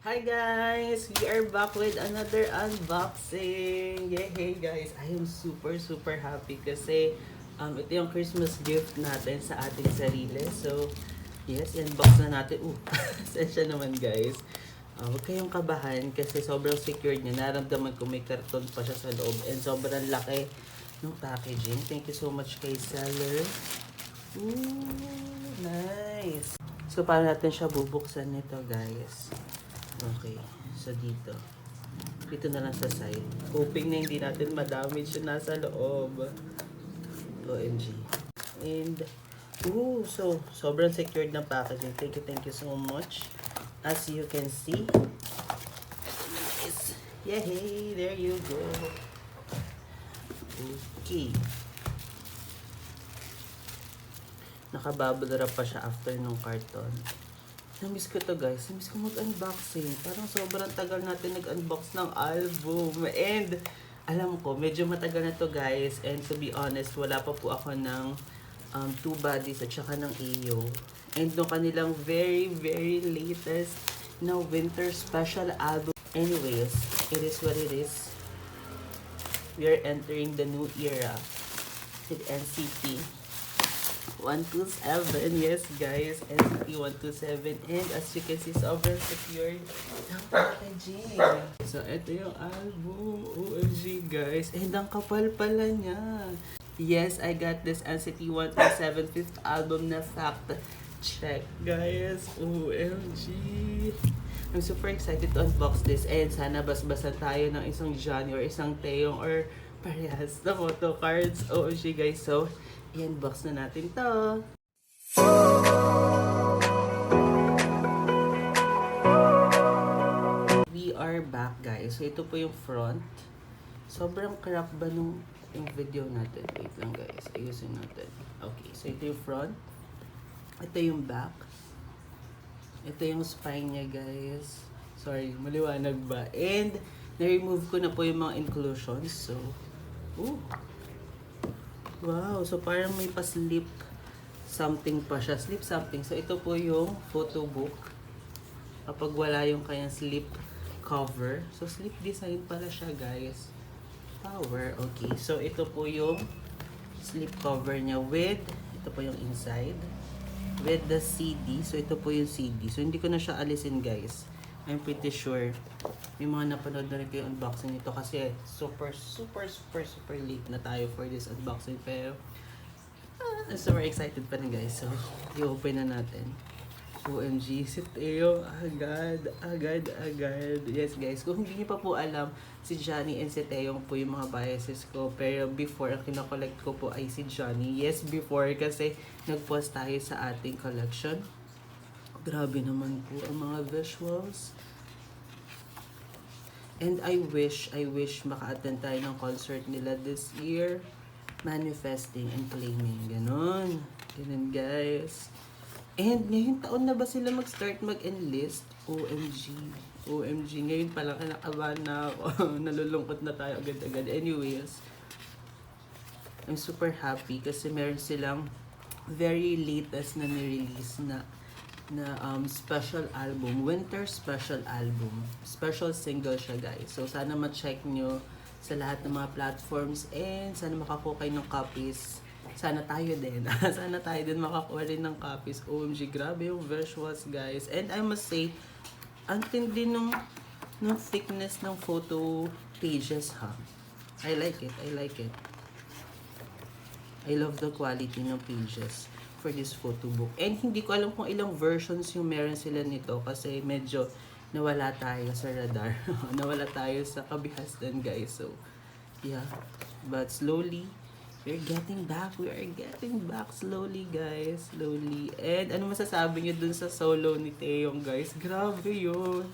Hi guys! We are back with another unboxing! Yay guys! I am super happy kasi ito yung Christmas gift natin sa ating sarili. So, yes, unbox na natin. Sensya naman guys. Huwag kayong kabahan kasi sobrang secured niya. Naramdaman ko may karton pa siya sa loob and sobrang laki ng packaging. Thank you so much kay seller. Nice! So, paano natin siya bubuksan nito guys? Okay, so dito. Dito na lang sa side. Hoping na hindi natin ma-damage yung nasa loob. OMG. And, so, sobrang secured ng packaging. Thank you so much. As you can see. Nice. Yay, there you go. Okay. Nakabubble wrap pa siya after nung carton. Namiss ko to guys. Namiss ko mag-unboxing. Parang sobrang tagal natin nag-unbox ng album. And alam ko, medyo matagal na to guys. And to be honest, wala pa po ako ng Two Bodies at saka ng AO. And no kanilang very latest na winter special album. Anyways, it is what it is. We are entering the new era with NCT 127. Yes guys, NCT 127. And as you can see, sobrang secured ng packaging. So ito yung album. OMG guys. And ang kapal pala niya. Yes, I got this NCT 127 5th album na fact check guys. OMG. I'm super excited to unbox this. And sana basbasan tayo ng isang Johnny or isang Taeyong or parehas na photo cards. OMG guys. So i-unbox na natin to. We are back guys. So ito po yung front. Sobrang crap ba nung yung video natin? Wait lang guys. Ayusin natin. Okay. So ito yung front. Ito yung back. Ito yung spine niya guys. Sorry, maliwanag ba? And na-remove ko na po yung mga inclusions. So, wow, so parang may pa-slip something pa siya. Slip something. So, ito po yung photo book. Kapag wala yung kanyang slip cover. So, slip design pala siya, guys. Power. Okay. So, ito po yung slip cover niya with, ito po yung inside. With the CD. So, ito po yung CD. So, hindi ko na siya alisin, guys. I'm pretty sure may mga napanood na rin kayo unboxing nito kasi super late na tayo for this unboxing, pero I'm super excited pa rin guys. So i-open na natin. OMG, si Teo agad. Yes guys, kung hindi niyo pa po alam, si Johnny and si Teo po yung mga biases ko, pero before ang kinokollect ko po ay si Johnny. Yes, before kasi nag-post tayo sa ating collection. Grabe naman po ang mga visuals. And I wish maka-attend tayo ng concert nila this year. Manifesting and claiming. Ganon guys. And ngayon taon na ba sila mag-start mag-enlist? OMG. Ngayon pa lang kinakabahan na ako. Nalulungkot na tayo agad-agad. Anyways, I'm super happy kasi meron silang very latest na ni-release na special album, winter special album. Special single siya guys. So sana ma-check nyo sa lahat ng mga platforms and sana makakuha kayo ng copies. Sana tayo din. Sana tayo din makakuha rin ng copies. OMG, grabe yung visuals guys. And I must say, ang tindi nung thickness ng photo pages ha. I like it. I love the quality ng pages for this photo book. And hindi ko alam kung ilang versions yung meron sila nito kasi medyo nawala tayo sa radar. Nawala tayo sa kabihasdan guys. So, yeah. But slowly, we're getting back. We are getting back slowly guys. Slowly. And ano masasabi niyo dun sa solo ni Taeyong guys? Grabe yun.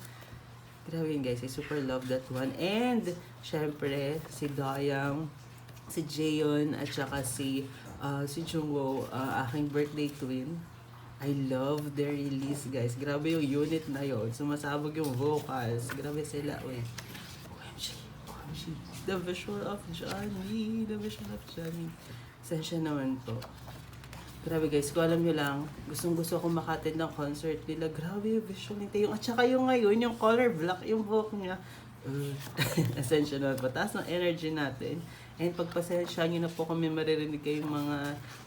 Grabe yun guys. I super love that one. And, syempre, si Dayang, si Jaeyeon, at saka si Jungwoo, aking birthday twin. I love their release guys. Grabe yung unit na yun. Sumasabog yung vocals. Grabe sila. OMG. The visual of Johnny. Sensya naman po. Grabe guys, kung alam nyo lang, gustong gusto ko makattend ng concert nila. Grabe yung visual ni Taeyong. At saka yung ngayon, yung color black, yung buhok niya. Essential na po. Taas ng energy natin. And pagpasensya nyo na po kami maririnig kayong mga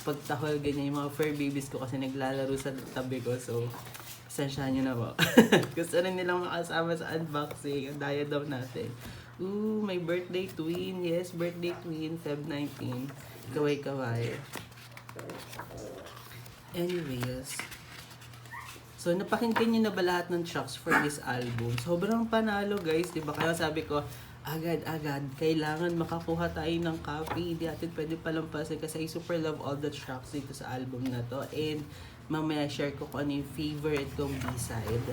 pagtahol ganyan, yung mga fur babies ko kasi naglalaro sa tabi ko. So, pasensya nyo na po. Gusto rin nilang makasama sa unboxing. Ang daya daw natin. Ooh, my birthday twin. Yes, birthday twin, Feb 19. Kaway-kaway. Anyways, so napakinggan nyo na ba lahat ng tracks for this album? Sobrang panalo guys, diba? Kaya sabi ko, agad-agad, kailangan makakuha tayo ng copy. Hindi natin pwede palampasin kasi I super love all the tracks dito sa album na to. And mamaya share ko kung ano yung favorite kong B-side.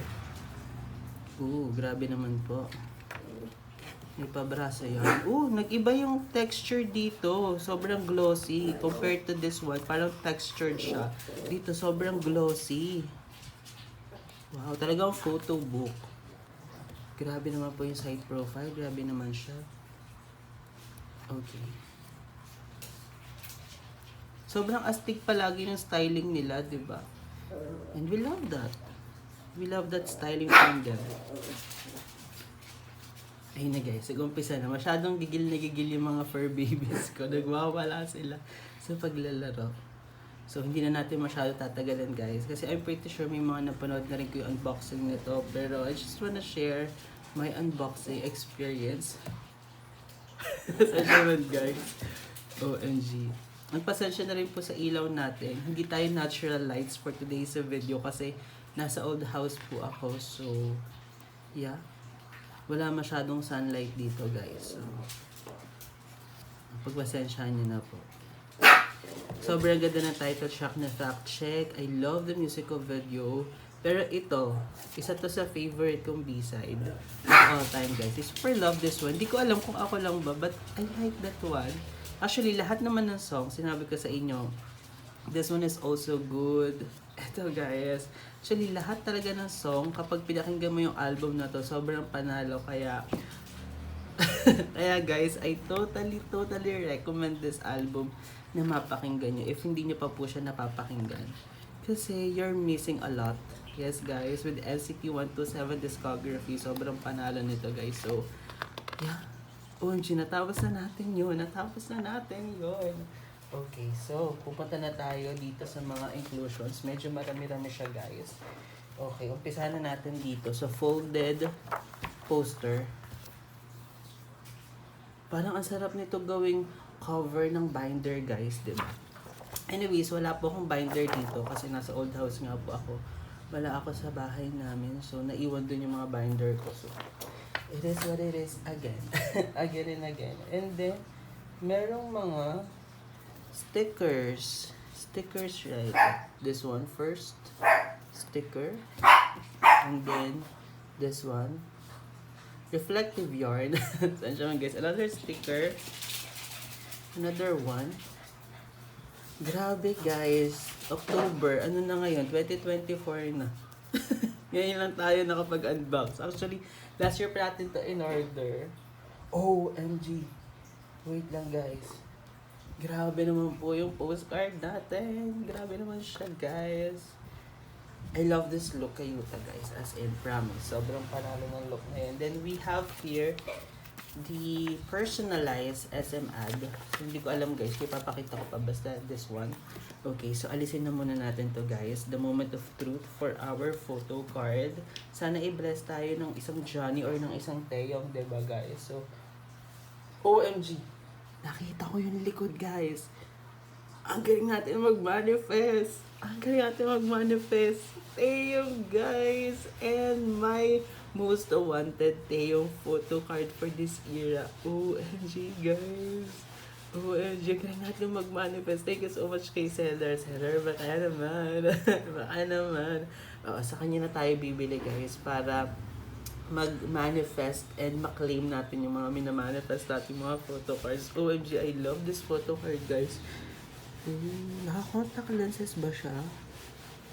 Ooh, grabe naman po. May pabraso yan. Nag-iba yung texture dito. Sobrang glossy. Compared to this one, parang textured siya. Dito, sobrang glossy. Wow, talagang photo book. Grabe naman po yung side profile. Grabe naman siya. Okay. Sobrang astig palagi ng styling nila, diba? And we love that. We love that styling from them. Ayun na guys, nag-umpisa na. Masyadong gigil na gigil yung mga fur babies ko. Nagwawala sila sa paglalaro. So, hindi na natin masyado tatagalan guys. Kasi I'm pretty sure may mga napanood na rin ko yung unboxing nito. Pero I just wanna share my unboxing experience. Sa naman guys. OMG. Ang pasensya na rin po sa ilaw natin. Hindi tayo natural lights for today's video kasi nasa old house po ako. So, yeah. Wala masyadong sunlight dito guys. So, pagpasensyahan nyo na po. Sobrang ganda ng title track na Fact Check. I love the musical video. Pero ito, isa to sa favorite kong B-side of all time guys. I super love this one. Di ko alam kung ako lang ba, but I like that one. Actually, lahat naman ng song, sinabi ko sa inyo, this one is also good. Ito guys, actually lahat talaga ng song, kapag pinakinggan mo yung album na to, sobrang panalo. Kaya, kaya guys, I totally recommend this album na mapakinggan nyo if hindi nyo pa po siya napapakinggan. Kasi you're missing a lot. Yes guys, with NCT 127 discography, sobrang panalo nito guys. So, yeah. OMG, natapos na natin yun. Okay, so, pupunta na tayo dito sa mga inclusions. Medyo marami-rami siya guys. Okay, umpisahan na natin dito. So, folded poster. Parang ang sarap nito gawing cover ng binder guys, diba? Anyways, wala po akong binder dito kasi nasa old house nga po ako. Wala ako sa bahay namin. So, naiwan dun yung mga binder ko. So, it is what it is again. Again and again. And then, merong mga stickers. Stickers, right? This one first. Sticker. And then, this one. Reflective yarn. Saan siya man guys? Another sticker. Another one. Grabe guys. October. Ano na ngayon? 2024 na. Ngayon lang tayo nakapag-unbox. Actually, last year pa natin to in order. OMG. Wait lang guys. Grabe naman po yung postcard natin. Grabe naman siya guys. I love this look kay Yuta guys. As in, promise. Sobrang panalo ng look na yun. Then we have here the personalized SM ad. So, hindi ko alam guys. Kaya papakita ko pa. Basta this one. Okay, so alisin na muna natin to guys. The moment of truth for our photo card. Sana i-bless tayo ng isang Johnny or ng isang Taeyong, diba guys? So, OMG. Nakita ko yung likod guys. Ang galing natin mag-manifest. Taeyong guys. And my most wanted Taeyong photo card for this era. OMG guys. OMG, galing natin mag-manifest. Thank you so much kay Seller. Seller, baka naman. Sa kanya na tayo bibili guys para mag-manifest and ma-claim natin yung mga minamanifest natin mga photo cards. OMG, I love this photo card guys. Naka-contact lenses ba siya?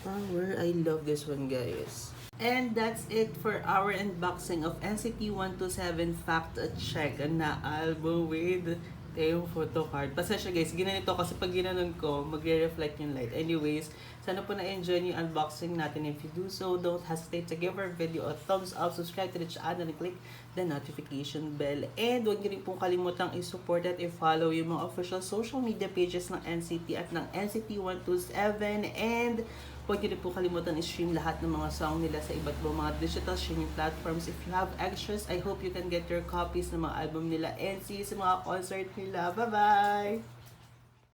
Power. I love this one guys. And that's it for our unboxing of NCT 127 Fact Check na album with yung photo card. Pasensya guys, ginanito kasi pag ginanon ko, magre-reflect yung light. Anyways, sana po na-enjoy yung unboxing natin. If you do so, don't hesitate to give our video a thumbs up, subscribe to the channel, and click the notification bell. And huwag niyo rin pong kalimutang i-support at i-follow yung mga official social media pages ng NCT at ng NCT 127. And huwag niyo rin po kalimutan i-stream lahat ng mga song nila sa iba't ibang mga digital streaming platforms. If you have extras, I hope you can get your copies ng mga album nila and see you sa mga concert nila. Bye-bye!